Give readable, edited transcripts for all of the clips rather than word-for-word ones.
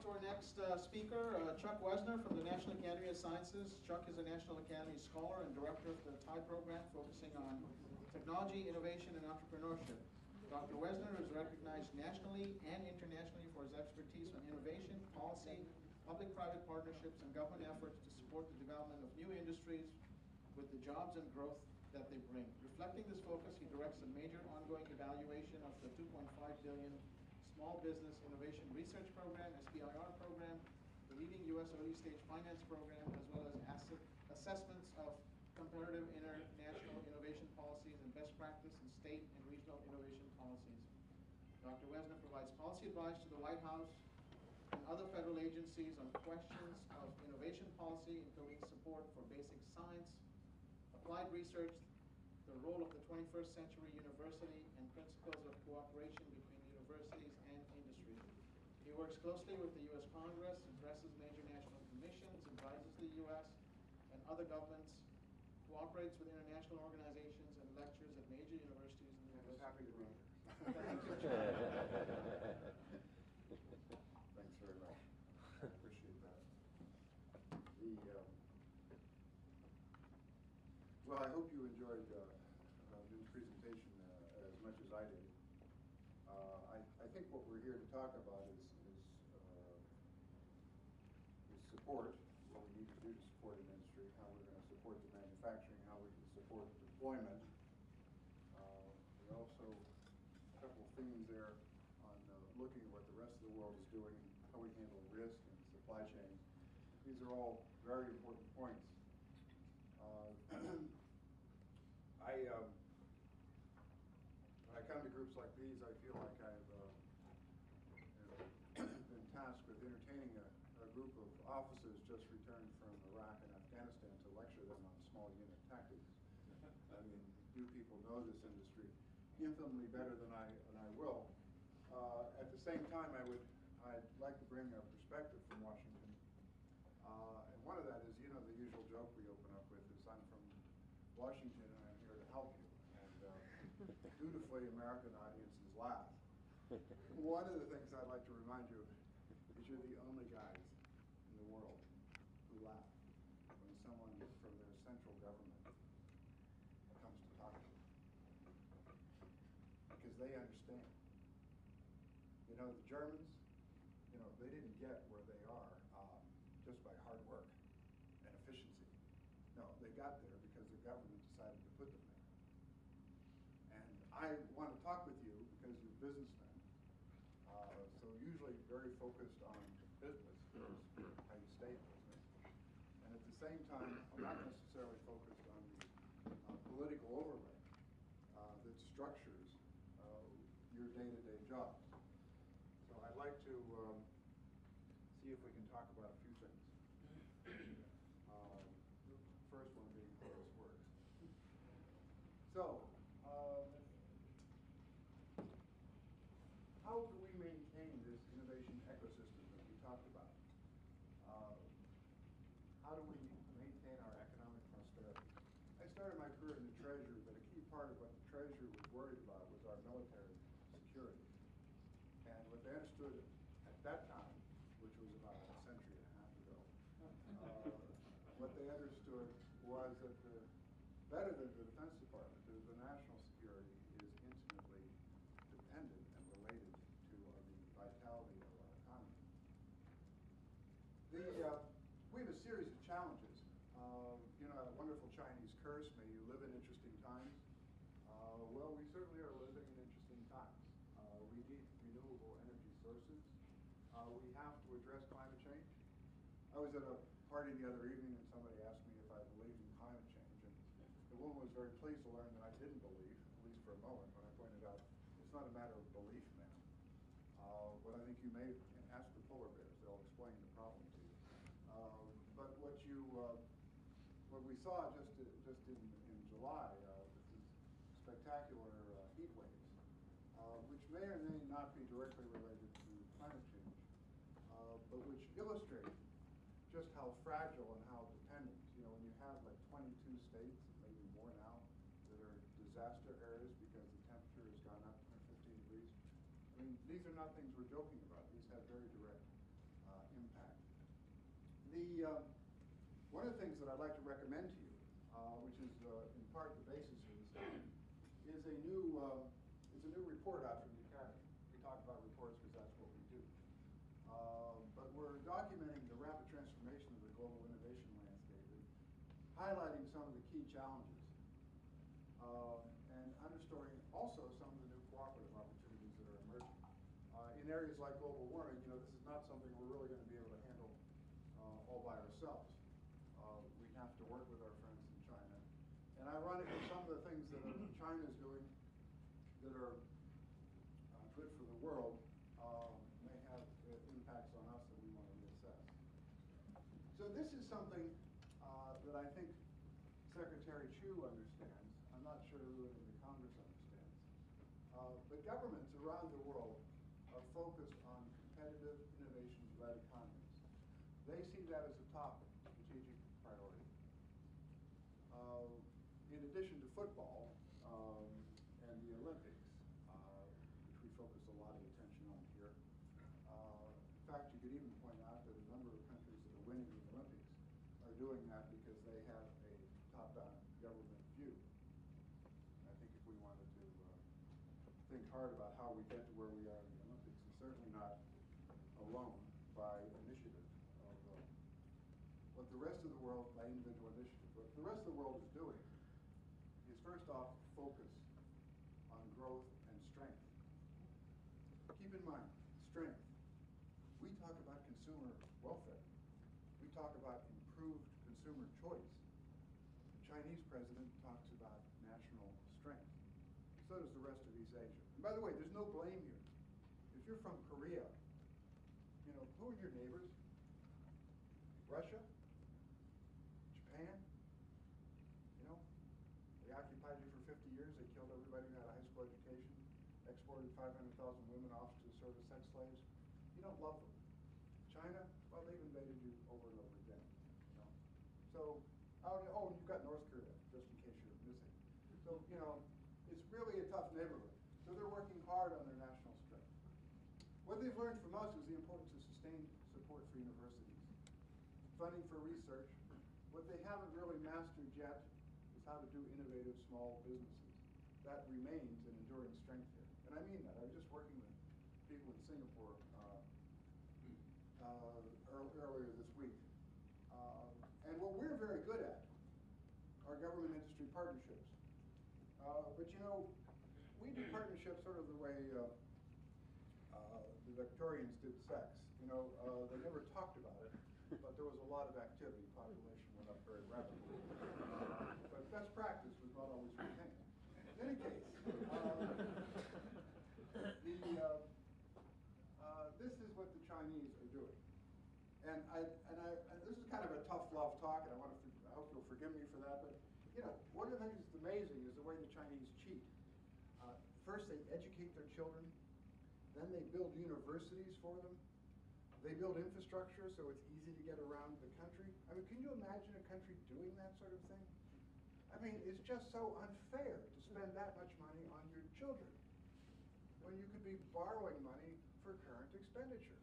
to our next speaker, Chuck Wesner from the National Academy of Sciences. Chuck is a National Academy Scholar and Director of the TIE program, focusing on technology, innovation, and entrepreneurship. Dr. Wesner is recognized nationally and internationally for his expertise on innovation, policy, public-private partnerships, and government efforts to support the development of new industries with the jobs and growth that they bring. Reflecting this focus, he directs a major ongoing evaluation of the $2.5 billion Small Business Innovation Research Program, SBIR program, the leading U.S. early stage finance program, as well as assessments of comparative international innovation policies and best practice in state and regional innovation policies. Dr. Wesner provides policy advice to the White House and other federal agencies on questions of innovation policy, including support for basic science, applied research, the role of the 21st century university, and principles of cooperation between universities and industry. He works closely with the U.S. Congress, addresses major national commissions, advises the U.S. and other governments, cooperates with international organizations, and lectures at major universities in the I was happy to be here. Thanks very much. I appreciate that. Well, I hope you enjoyed Vin's presentation as much as I did. I think what we're here to talk about is support, what we need to do to support an industry, how we're going to support the manufacturing, how we can support deployment. We also, a couple of themes there on looking at what the rest of the world is doing, how we handle risk and supply chains. These are all very important points. When I come to groups like these, I feel like I've been tasked with entertaining a group of officers just returned from Iraq and Afghanistan to lecture them on small unit tactics. I mean, you people know this industry infinitely better than I will. At the same time, I'd like to bring a perspective from Washington. And one of that is, you know, the usual joke we open up with is, I'm from Washington and I'm here to help you. And dutifully, American audiences laugh. One of the things I'd like to remind you is you're the only guys in the world who laugh when someone from their central government comes to talk to you. Because they understand. You know, the Germans, you know, they didn't get where they are just by hard work and efficiency. No, they got there because the government decided to put them there. And I want to talk with you because you're businessmen. So usually very focused on business, how you stay in business. And at the same time, I'm not necessarily focused on the political overlay that structures your day-to-day jobs. So I'd like to see if we can talk about a few things. First one being how this works. So, how do we maintain this innovation ecosystem that we talked about? How do we maintain our economic prosperity? I started my career in the Treasury, but a key part of what the Treasury was worried about was our military security. And what they understood at that time, which was about a century and a half ago, what they understood was that better than the Defense Department, the national security is intimately dependent and related to the vitality of our economy. We have a series of challenges. You know, a wonderful Chinese curse, may you live in interesting times. Well, we certainly are living in interesting times. We need renewable energy sources. We have to address climate change. I was at a party the other evening and somebody asked me if I believed in climate change. And the woman was very pleased to learn that I didn't believe, at least for a moment, when I pointed out it's not a matter of belief, ma'am. But I think you may ask the polar bears; they'll explain the problem to you. But what we saw just in July, this is spectacular heat waves, which may or may not be directly related to climate change, but which illustrate just how fragile and how dependent. You know, when you have like 22 states, maybe more now, that are disaster areas because the temperature has gone up 15 degrees. I mean, these are not things we're joking about. These have very direct One of the things that I'd like to recommend to you, which is in part the basis of this study, is a new report out from the Academy. We talk about reports because that's what we do. But we're documenting the rapid transformation of the global innovation landscape and highlighting some of the key challenges and underscoring also some of the new cooperative opportunities that are emerging. In areas like global warming, this is not something we're really going to be able to handle all by ourselves. We have to work with our friends in China. And ironically, some of the things that China is doing that are good for the world may have impacts on us that we want to reassess. So this is something that I think Secretary Chu understands. I'm not sure who in the Congress understands. But governments around the world are focused on competitive innovation-led economies. They see that as a top strategic priority. In addition to football and the Olympics, which we focus a lot of attention on here, in fact, you could even point out that a number of countries that are winning the Olympics are doing that because they have a top-down government view. I think if we wanted to think hard about how we get to where we are in the Olympics, it's certainly not alone by initiative of what the rest of the world, by individual initiative. What the rest of the world is doing is first off focus on growth and strength. Keep in mind, strength. We talk about consumer welfare. We talk about improved consumer choice. The Chinese president talks about national strength. So does the rest of East Asia. And by the way, there's no blame here. If you're from Korea, who are your neighbors? Russia? Japan? They occupied you for 50 years. They killed everybody who had a high school education, exported 500,000 women off to serve as sex slaves. You don't love them. China, well, they've invaded you over and over again. So, and you've got North Korea, just in case you're missing. So, it's really a tough neighborhood. So they're working hard on their national strength. What they've learned from us is the importance of sustained support for universities, funding for research. What they haven't really mastered yet is how to do innovative small businesses. That remains an enduring strength here. And I mean that. I was just working with people in Singapore earlier this week. And what we're very good at are government-industry partnerships. But we do partnerships sort of the way the Victorians did sex. They never talked about it, but there was a lot of activity. Population went up very rapidly. But best practice was not always retained. In any case, this is what the Chinese are doing. And this is kind of a tough love talk, and I hope you'll forgive me for that. But one of the things that's amazing is the way the Chinese cheat. First, they educate their children. Then they build universities for them. They build infrastructure so it's easy to get around the country. I mean, can you imagine a country doing that sort of thing? I mean, it's just so unfair to spend that much money on your children when you could be borrowing money for current expenditure.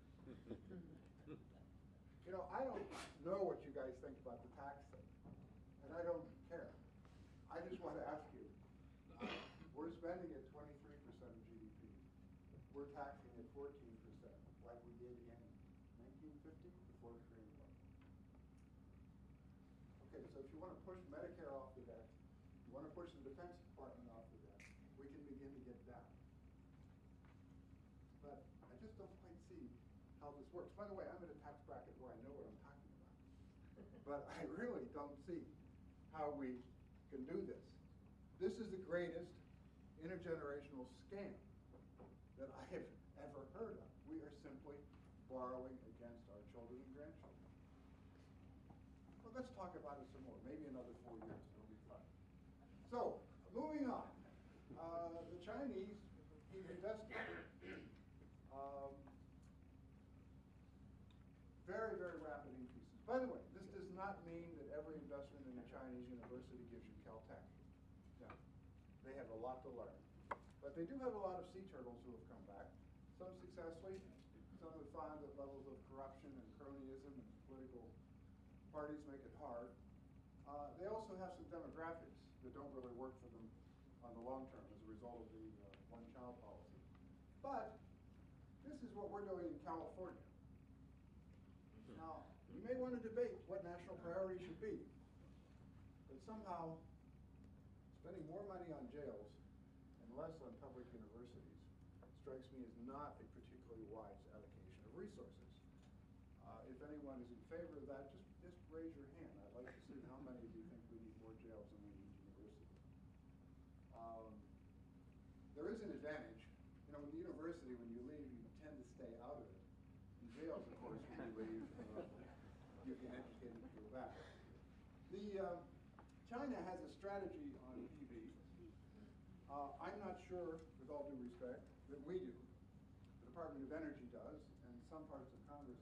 I don't know what you guys think about the tax thing, and I don't care. I just want to ask you, we're spending at 23% of GDP. We're taxing at 14%, like we did in 1950 before the Korean War. Okay, so if you want to push Medicare off the debt, you want to push the Defense Department off the debt, we can begin to get down. But I just don't quite see how this works. By the way, I'm in a tax bracket where I know what I'm talking about. But I really don't see how we can do this. This is the greatest intergenerational scam that I have ever heard of. We are simply borrowing against our children and grandchildren. Well, let's talk about it some more. Maybe another 4 years. It'll be fun. So, moving on. The Chinese keep investing. Very, very rapid increases. By the way, this does not mean that every investment in a Chinese university gives you Caltech. No. They have a lot to learn. But they do have a lot of sea turtles who have come back. Some successfully, some have found that levels of corruption and cronyism and political parties make it hard. They also have some demographics that don't really work for them on the long term as a result of the one-child policy. But this is what we're doing in California. Now, you may want to debate what national priority should be, but somehow spending more money on jails and less on public universities strikes me as not a particularly wise allocation of resources. If anyone is in favor of that, just raise your hand. I'd like to see how many of you think we need more jails than we need universities. There is an advantage. You know, with the university, when you leave, you tend to stay out of it. In jails, of course, when you leave, you get educated to go back. China has a strategy on PV. I'm not sure, with all due respect, that we do. The Department of Energy does, and some parts